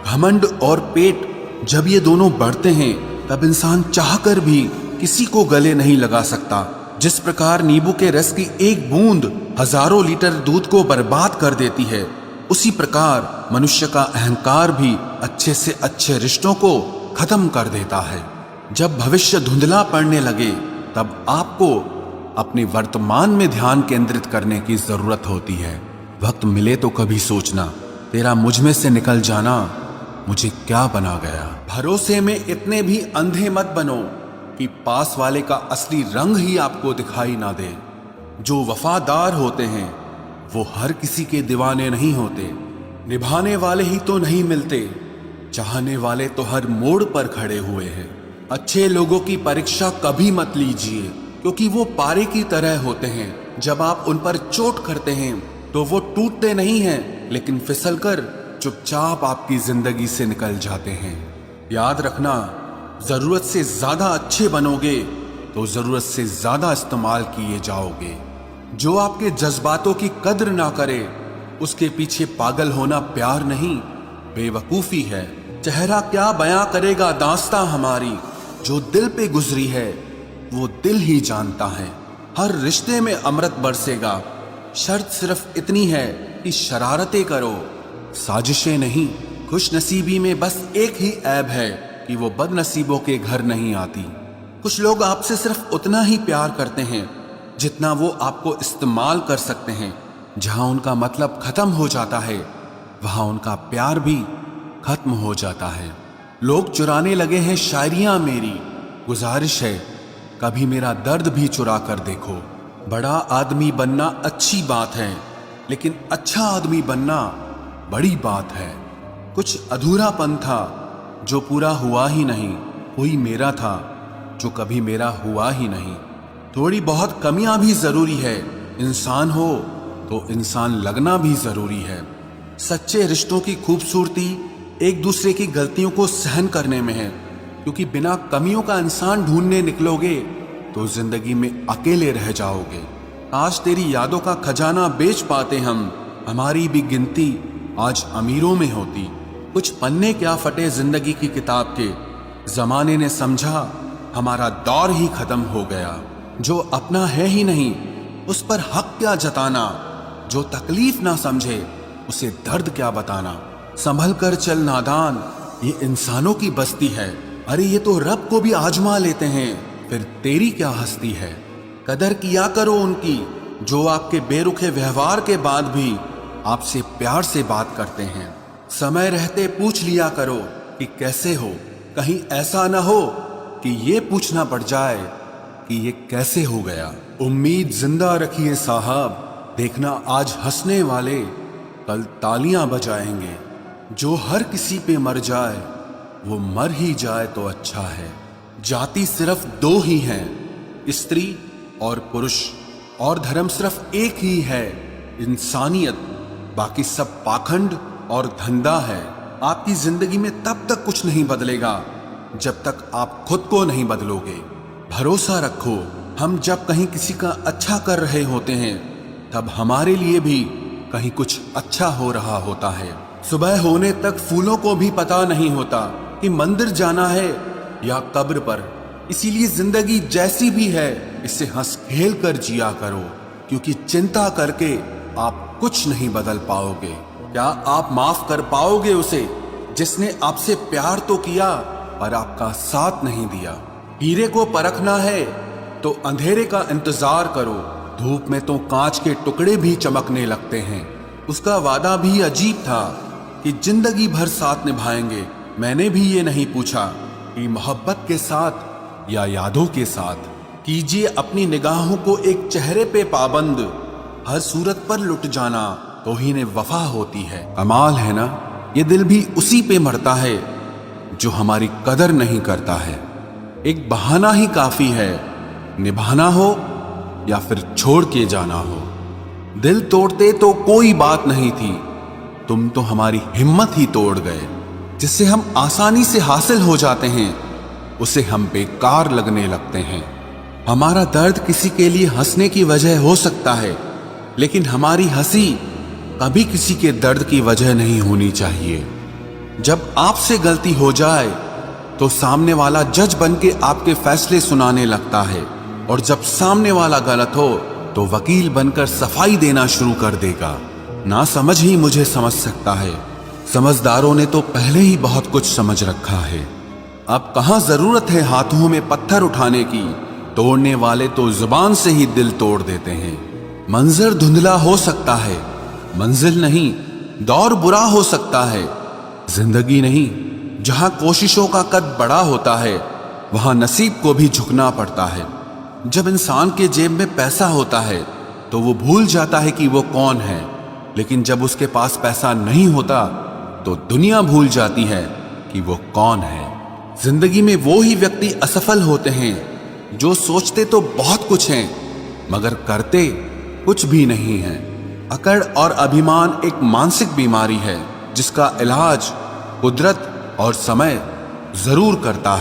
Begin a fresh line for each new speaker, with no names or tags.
घमंड और पेट जब ये दोनों बढ़ते हैं तब इंसान चाहकर भी किसी को गले नहीं लगा सकता। जिस प्रकार नींबू के रस की एक बूंद हजारों लीटर दूध को बर्बाद कर देती है, उसी प्रकार मनुष्य का अहंकार भी अच्छे से अच्छे रिश्तों को खत्म कर देता है। जब भविष्य धुंधला पड़ने लगे तब आपको अपने वर्तमान में ध्यान केंद्रित करने की जरूरत होती है। वक्त मिले तो कभी सोचना, तेरा मुझ में से निकल जाना मुझे क्या बना गया। भरोसे में इतने भी अंधे मत बनो कि पास वाले का असली रंग ही आपको दिखाई ना दे। जो वफादार होते हैं वो हर किसी के दीवाने नहीं होते। निभाने वाले ही तो नहीं मिलते, चाहने वाले तो हर मोड़ पर खड़े हुए हैं। अच्छे लोगों की परीक्षा कभी मत लीजिए, क्योंकि वो पारे की तरह होते हैं। जब आप उन पर चोट करते हैं तो वो टूटते नहीं हैं, लेकिन फिसलकर चुपचाप आपकी जिंदगी से निकल जाते हैं। याद रखना, जरूरत से ज्यादा अच्छे बनोगे तो जरूरत से ज्यादा इस्तेमाल किए जाओगे। जो आपके जज्बातों की कद्र ना करे उसके पीछे पागल होना प्यार नहीं, बेवकूफी है। चेहरा क्या बयां करेगा दास्तां हमारी, जो दिल पे गुजरी है वो दिल ही जानता है। हर रिश्ते में अमृत बरसेगा, शर्त सिर्फ इतनी है कि शरारतें करो, साजिशें नहीं। खुश नसीबी में बस एक ही ऐब है कि वो बदनसीबों के घर नहीं आती। कुछ लोग आपसे सिर्फ उतना ही प्यार करते हैं जितना वो आपको इस्तेमाल कर सकते हैं। जहां उनका मतलब खत्म हो जाता है वहां उनका प्यार भी खत्म हो जाता है। लोग चुराने लगे हैं शायरियां मेरी, गुजारिश है कभी मेरा दर्द भी चुरा कर देखो। बड़ा आदमी बनना अच्छी बात है, लेकिन अच्छा आदमी बनना बड़ी बात है। कुछ अधूरापन था जो पूरा हुआ ही नहीं, कोई मेरा था जो कभी मेरा हुआ ही नहीं। थोड़ी बहुत कमियां भी जरूरी है, इंसान हो तो इंसान लगना भी जरूरी है। सच्चे रिश्तों की खूबसूरती एक दूसरे की गलतियों को सहन करने में है, क्योंकि बिना कमियों का इंसान ढूंढने निकलोगे तो जिंदगी में अकेले रह जाओगे। आज तेरी यादों का खजाना बेच पाते हम, हमारी भी गिनती आज अमीरों में होती। कुछ पन्ने क्या फटे जिंदगी की किताब के, जमाने ने समझा हमारा दौर ही खत्म हो गया। जो अपना है ही नहीं उस पर हक क्या जताना, जो तकलीफ ना समझे उसे दर्द क्या बताना। संभल कर चल नादान, ये इंसानों की बस्ती है। अरे ये तो रब को भी आजमा लेते हैं, फिर तेरी क्या हस्ती है। कदर किया करो उनकी जो आपके बेरुखे व्यवहार के बाद भी आपसे प्यार से बात करते हैं। समय रहते पूछ लिया करो कि कैसे हो, कहीं ऐसा ना हो कि ये पूछना पड़ जाए कि ये कैसे हो गया। उम्मीद जिंदा रखिए साहब, देखना आज हंसने वाले कल तालियां बजाएंगे। जो हर किसी पे मर जाए वो मर ही जाए तो अच्छा है। जाति सिर्फ दो ही हैं, स्त्री और पुरुष, और धर्म सिर्फ एक ही है, इंसानियत। बाकी सब पाखंड और धंधा है। आपकी जिंदगी में तब तक कुछ नहीं बदलेगा जब तक आप खुद को नहीं बदलोगे। भरोसा रखो, हम जब कहीं किसी का अच्छा कर रहे होते हैं तब हमारे लिए भी कहीं कुछ अच्छा हो रहा होता है। सुबह होने तक फूलों को भी पता नहीं होता कि मंदिर जाना है या कब्र पर। इसीलिए जिंदगी जैसी भी है इसे हंस खेल कर जिया करो, क्योंकि चिंता करके आप कुछ नहीं बदल पाओगे। क्या आप माफ कर पाओगे उसे जिसने आपसे प्यार तो किया पर आपका साथ नहीं दिया। हीरे को परखना है तो अंधेरे का इंतजार करो, धूप में तो कांच के टुकड़े भी चमकने लगते हैं। उसका वादा भी अजीब था कि जिंदगी भर साथ निभाएंगे। मैंने भी ये नहीं पूछा कि मोहब्बत के साथ या यादों के साथ। कीजिए अपनी निगाहों को एक चेहरे पे पाबंद, हर सूरत पर लुट जाना तो ही ने वफा होती है। कमाल है ना, ये दिल भी उसी पे मरता है जो हमारी कदर नहीं करता है। एक बहाना ही काफी है, निभाना हो या फिर छोड़ के जाना हो। दिल तोड़ते तो कोई बात नहीं थी, तुम तो हमारी हिम्मत ही तोड़ गए। जिससे हम आसानी से हासिल हो जाते हैं उसे हम बेकार लगने लगते हैं। हमारा दर्द किसी के लिए हंसने की वजह हो सकता है, लेकिन हमारी हंसी कभी किसी के दर्द की वजह नहीं होनी चाहिए। जब आपसे गलती हो जाए तो सामने वाला जज बन के आपके फैसले सुनाने लगता है, और जब सामने वाला गलत हो तो वकील बनकर सफाई देना शुरू कर देगा। ना समझ ही मुझे समझ सकता है। समझदारों ने तो पहले ही बहुत कुछ समझ रखा है। अब कहां जरूरत है हाथों में पत्थर उठाने की, तोड़ने वाले तो जुबान से ही दिल तोड़ देते हैं। मंजर धुंधला हो सकता है, मंजिल नहीं। दौर बुरा हो सकता है, जिंदगी नहीं। जहां कोशिशों का कद बड़ा होता है वहां नसीब को भी झुकना पड़ता है। जब इंसान के जेब में पैसा होता है तो वो भूल जाता है कि वो कौन है, लेकिन जब उसके पास पैसा नहीं होता तो दुनिया भूल जाती है कि वो कौन है। जिंदगी में वो ही व्यक्ति असफल होते हैं जो सोचते तो बहुत कुछ हैं मगर करते कुछ भी नहीं है। अकड़ और अभिमान एक मानसिक बीमारी है जिसका इलाज कुदरत और समय जरूर करता है।